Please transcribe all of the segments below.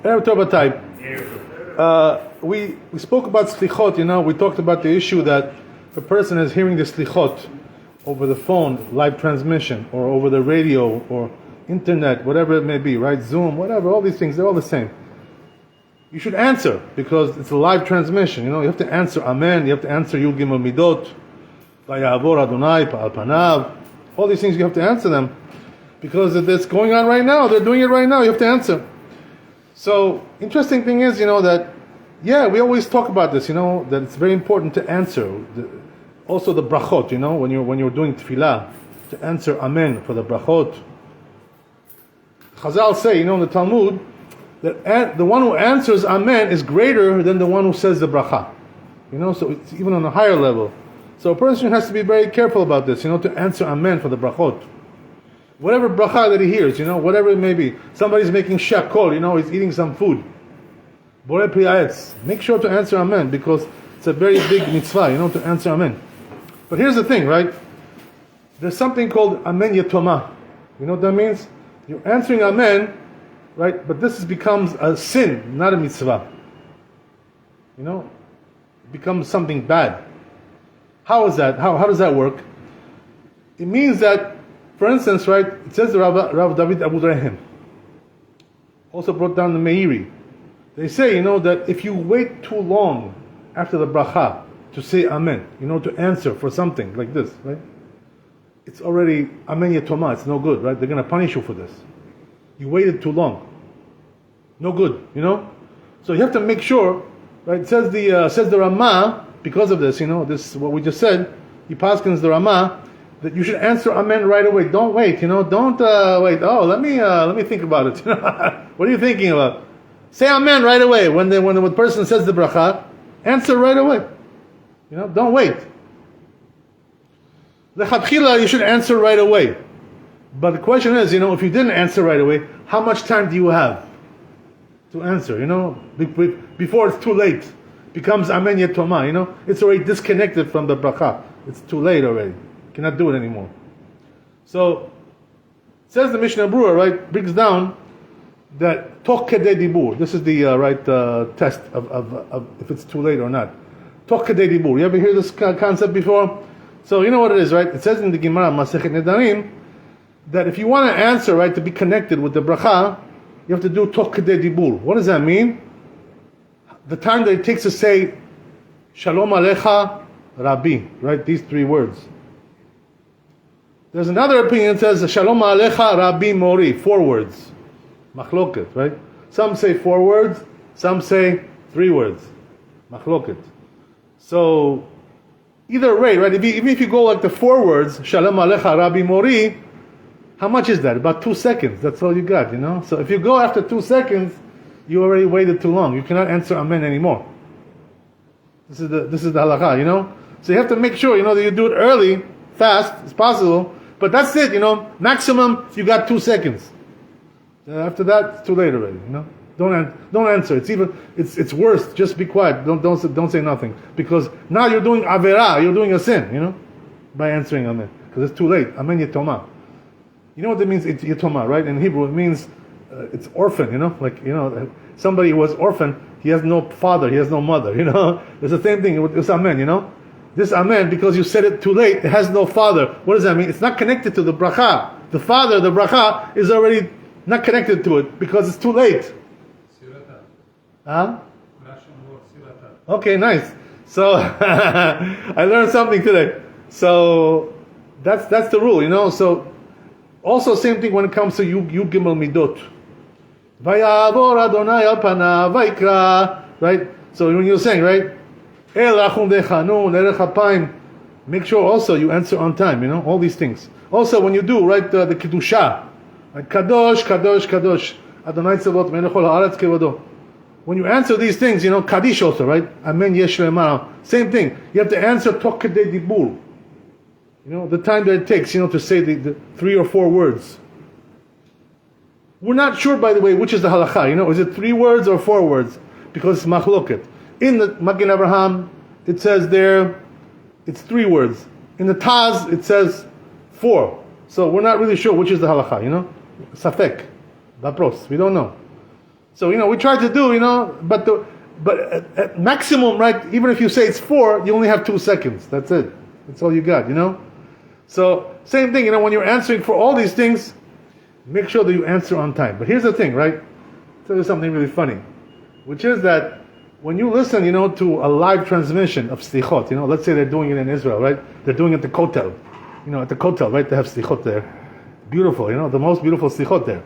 Erev Tov Batay. We spoke about slichot, we talked about the issue that if a person is hearing the slichot over the phone, live transmission, or over the radio, or internet, whatever it may be, right? Zoom, whatever, all these things, they're all the same. You should answer, because it's a live transmission, you have to answer Amen, you have to answer Yud Gimel Midot, Vayavor Adonai, Pa'al Panav, all these things you have to answer them, because it's going on right now, they're doing it right now, you have to answer. So, interesting thing is, that, we always talk about this, that it's very important to answer. Also the brachot, when you're doing tefillah, to answer Amen for the brachot. Chazal say, in the Talmud, that the one who answers Amen is greater than the one who says the bracha. So it's even on a higher level. So a person has to be very careful about this, to answer Amen for the brachot. Whatever bracha that he hears, whatever it may be. Somebody's making shakol, he's eating some food. Borei pri ha'etz. Make sure to answer Amen, because it's a very big mitzvah, to answer Amen. But here's the thing, right? There's something called Amen Yetoma. You know what that means? You're answering Amen, right? But this becomes a sin, not a mitzvah. It becomes something bad. How is that? How does that work? It means that, for instance, right, it says the Rav David Abu Rahim, also brought down the Meiri. They say, that if you wait too long after the bracha to say Amen, to answer for something like this, right? It's already Amen Yetoma, it's no good, right? They're going to punish you for this. You waited too long. No good, So you have to make sure, right? It says the Ramah, because of this, this what we just said, he paskins the Ramah, that you should answer Amen right away. Don't wait, don't wait. Oh, let me think about it. What are you thinking about? Say Amen right away. When the person says the bracha, answer right away. Don't wait. Lechatchila, you should answer right away. But the question is, if you didn't answer right away, how much time do you have to answer? Before it's too late. Becomes Amen Yetoma, it's already disconnected from the bracha. It's too late already. You cannot do it anymore. So, it says the Mishnah Berurah, right, brings down that Toch Kedei Dibur. This is the test of if it's too late or not. Toch Kedei Dibur. You ever hear this concept before? So you know what it is, right? It says in the Gemara, Masechet Nedarim, that if you want to answer, right, to be connected with the bracha, you have to do Toch Kedei Dibur. What does that mean? The time that it takes to say Shalom Alecha Rabbi, right? These three words. There's another opinion that says Shalom Alecha Rabbi Mori, 4 words. Machloket, right? Some say 4 words, some say 3 words. Machloket. So, either way, right? Even if you go like the 4 words, Shalom Alecha Rabbi Mori, how much is that? About 2 seconds. That's all you got, So if you go after 2 seconds, you already waited too long. You cannot answer Amen anymore. This is the halakha, So you have to make sure, that you do it early, fast as possible. But that's it, Maximum, you got 2 seconds. After that, it's too late already. Don't answer. It's worse. Just be quiet. Don't say nothing, because now you're doing avera. You're doing a sin. By answering Amen, because it's too late. Amen Yetoma. You know what that means? It's Yetoma, right? In Hebrew, it means it's orphan. Somebody who was orphan, he has no father, he has no mother. It's the same thing with this Amen. This Amen, because you said it too late, it has no father. What does that mean? It's not connected to the bracha. The father, the bracha, is already not connected to it because it's too late. Huh? Okay, nice. So I learned something today. So that's the rule, So also same thing when it comes to Yud Gimel Midot. Vayavor Adonai al panav vayikra. Right? So when you're saying, right? El Rachum Dechanu Nerech Hapayim. Make sure also you answer on time, all these things. Also when you do, right, the Kedusha. Like Kadosh, Kadosh, Kadosh. Adonai Tzavot Melech Kol Haaretz Kevodo. When you answer these things, Kaddish also, right? Amen Yesh Lemar. Same thing. You have to answer Toch Kedei Dibur. The time that it takes, to say the 3 or 4 words. We're not sure, by the way, which is the halakha. Is it 3 words or 4 words? Because it's machloket. In the Magen Avraham, it says there, it's 3 words. In the Taz, it says 4. So we're not really sure which is the halakha, Safek. Vapros. We don't know. So, we try to do, but at maximum, right, even if you say it's 4, you only have 2 seconds. That's it. That's all you got, So, same thing, when you're answering for all these things, make sure that you answer on time. But here's the thing, right? I'll tell you something really funny, which is that when you listen, to a live transmission of slichot, let's say they're doing it in Israel, right? They're doing it at the kotel, at the kotel, right? They have slichot there. Beautiful, the most beautiful slichot there.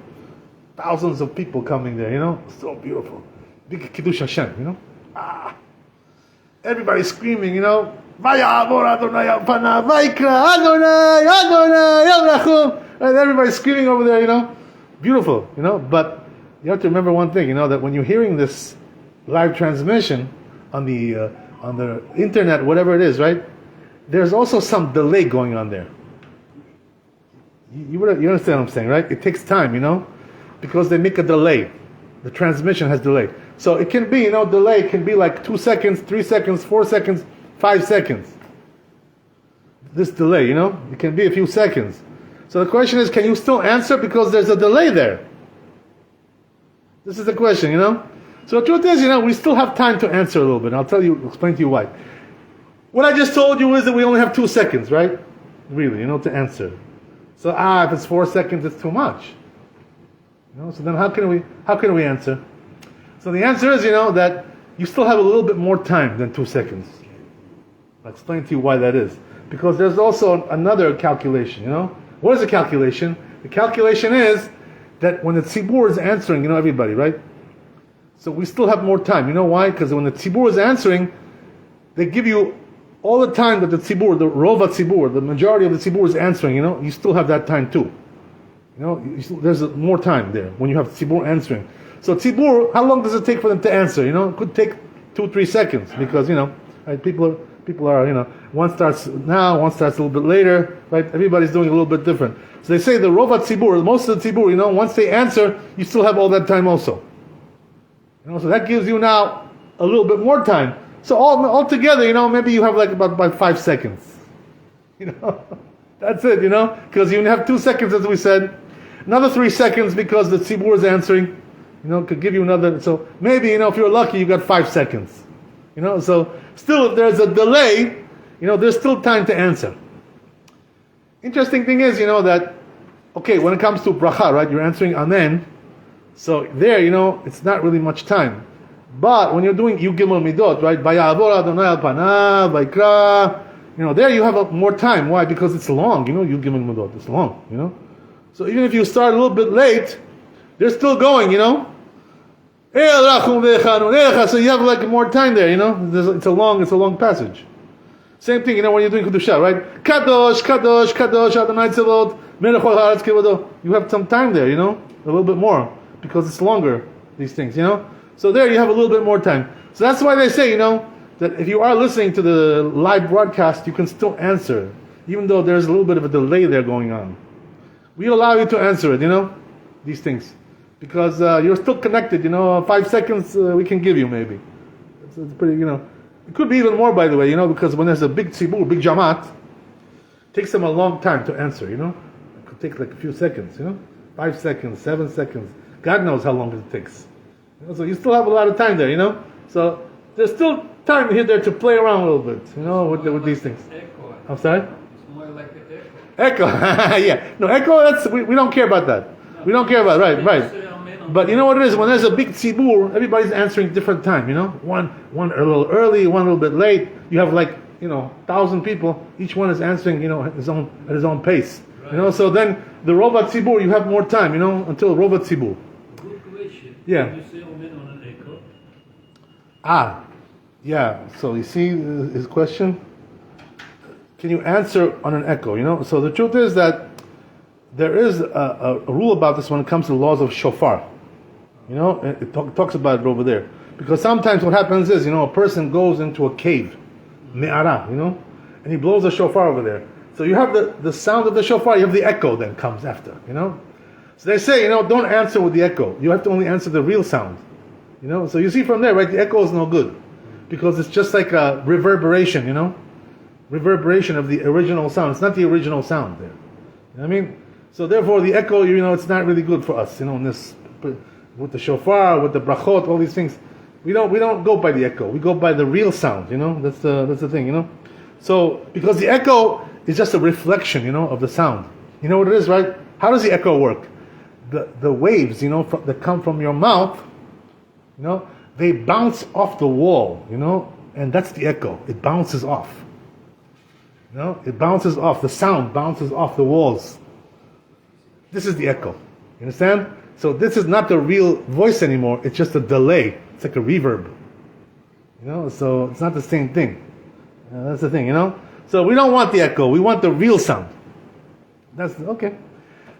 Thousands of people coming there, so beautiful. Big Kiddush Hashem, Everybody's screaming, Vayavor Adonai al panav, Vaikra Adonai, Adonai, El Rachum. And everybody's screaming over there, Beautiful, But you have to remember one thing, that when you're hearing this live transmission on the internet, whatever it is, right? There's also some delay going on there. You understand what I'm saying, right? It takes time, because they make a delay. The transmission has delay. So it can be, delay can be like 2 seconds, 3 seconds, 4 seconds, 5 seconds. This delay, it can be a few seconds. So the question is, can you still answer because there's a delay there? This is the question, So the truth is, we still have time to answer a little bit. I'll explain to you why. What I just told you is that we only have 2 seconds, right? Really, to answer. So if it's 4 seconds, it's too much. So then how can we answer? So the answer is, that you still have a little bit more time than 2 seconds. I'll explain to you why that is. Because there's also another calculation, What is the calculation? The calculation is that when the tzibur is answering, everybody, right? So we still have more time. You know why? Because when the tzibur is answering, they give you all the time that the tzibur, the rova tzibur, the majority of the tzibur is answering, you still have that time too. There's more time there when you have tzibur answering. So tzibur, how long does it take for them to answer? It could take 2-3 seconds because, right, people are, one starts now, one starts a little bit later, right? Everybody's doing a little bit different. So they say the rova tzibur, most of the tzibur, once they answer, you still have all that time also. So that gives you now a little bit more time. So all together, maybe you have like about 5 seconds. That's it, because you have 2 seconds, as we said. Another 3 seconds because the tzibur is answering, could give you another. So maybe, if you're lucky, you got 5 seconds. So still, if there's a delay, there's still time to answer. Interesting thing is, that, okay, when it comes to bracha, right, you're answering amen. So there, it's not really much time. But when you're doing Yu Gimel Midot, right, Vayavor Adonai al panav, Vaikra, there you have more time. Why? Because it's long, Yu Gimel Midot, it's long, So even if you start a little bit late, they're still going, So you have like more time there, It's a long passage. Same thing, when you're doing Kedusha, right? Kadosh, Kadosh, Kadosh, Adonai Tzavot, Melech Haaretz Kivodo. You have some time there, a little bit more, because it's longer, these things, So there you have a little bit more time. So that's why they say, that if you are listening to the live broadcast, you can still answer, even though there's a little bit of a delay there going on. We allow you to answer it, these things. Because you're still connected, 5 seconds we can give you maybe. It's pretty, It could be even more, by the way, because when there's a big tzibur, big jamat, it takes them a long time to answer, It could take like a few seconds, 5 seconds, 7 seconds. God knows how long it takes. So you still have a lot of time there, So there's still time here there to play around a little bit, with these things. Echo. I'm sorry? It's more like an echo. Echo, yeah. No, echo, we don't care about that. We don't care about it, right. But you know what it is? When there's a big tzibur, everybody's answering different time, One a little early, one a little bit late. You have 1,000 people. Each one is answering, at his own pace. Right. So then the rova tzibur, you have more time, until rova tzibur. Good question. Yeah. Can you say amen on an echo? Yeah. So you see his question? Can you answer on an echo, So the truth is that there is a rule about this when it comes to the laws of shofar. It talks about it over there. Because sometimes what happens is, a person goes into a cave, me'ara, and he blows a shofar over there. So you have the sound of the shofar, you have the echo that comes after, So they say, don't answer with the echo. You have to only answer the real sound. So you see from there, right, the echo is no good. Because it's just like a reverberation, Reverberation of the original sound. It's not the original sound there. You know what I mean? So therefore the echo, it's not really good for us, in this with the shofar, with the brachot, all these things. We don't go by the echo. We go by the real sound. That's the thing. So because the echo is just a reflection, of the sound. You know what it is, right? How does the echo work? The waves, that come from your mouth, they bounce off the wall, and that's the echo. It bounces off. It bounces off. The sound bounces off the walls. This is the echo. You understand? So this is not the real voice anymore. It's just a delay. It's like a reverb. So it's not the same thing. That's the thing, So we don't want the echo. We want the real sound. That's okay.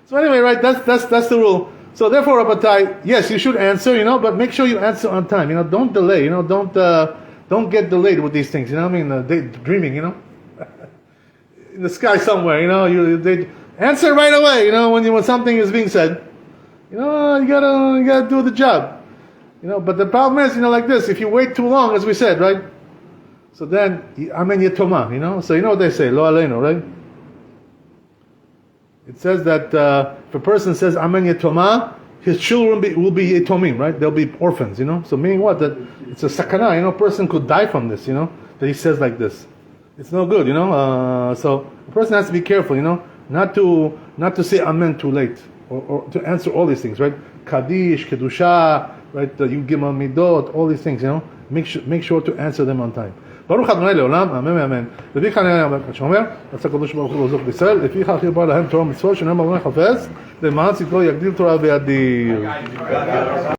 So anyway, right? That's the rule. So therefore, Rabbatai, yes, you should answer, but make sure you answer on time. Don't delay. Don't get delayed with these things. Dreaming. In the sky somewhere. They answer right away. When something is being said. You gotta do the job. But the problem is, like this. If you wait too long, as we said, right? So then, amen yetoma. So what they say, lo aleinu, right? It says that if a person says amen yetoma, his children will be yetomim, right? They'll be orphans, So meaning what? That it's a sakana, a person could die from this, that he says like this. It's no good, So a person has to be careful, not to say amen too late, or to answer all these things, right? Kaddish, kedusha, right? Yud Gimel Midot, all these things, Make sure to answer them on time. ברוך ה' לעולם, אמן ואמן. לפי חניה שאומר, רצה הקדוש ברוך הוא לעזור בישראל, לפיכך ירבה להם תורה ומצוות, שנאמר אדוני חפץ, למען צדקו יגדיל תורה וידיר.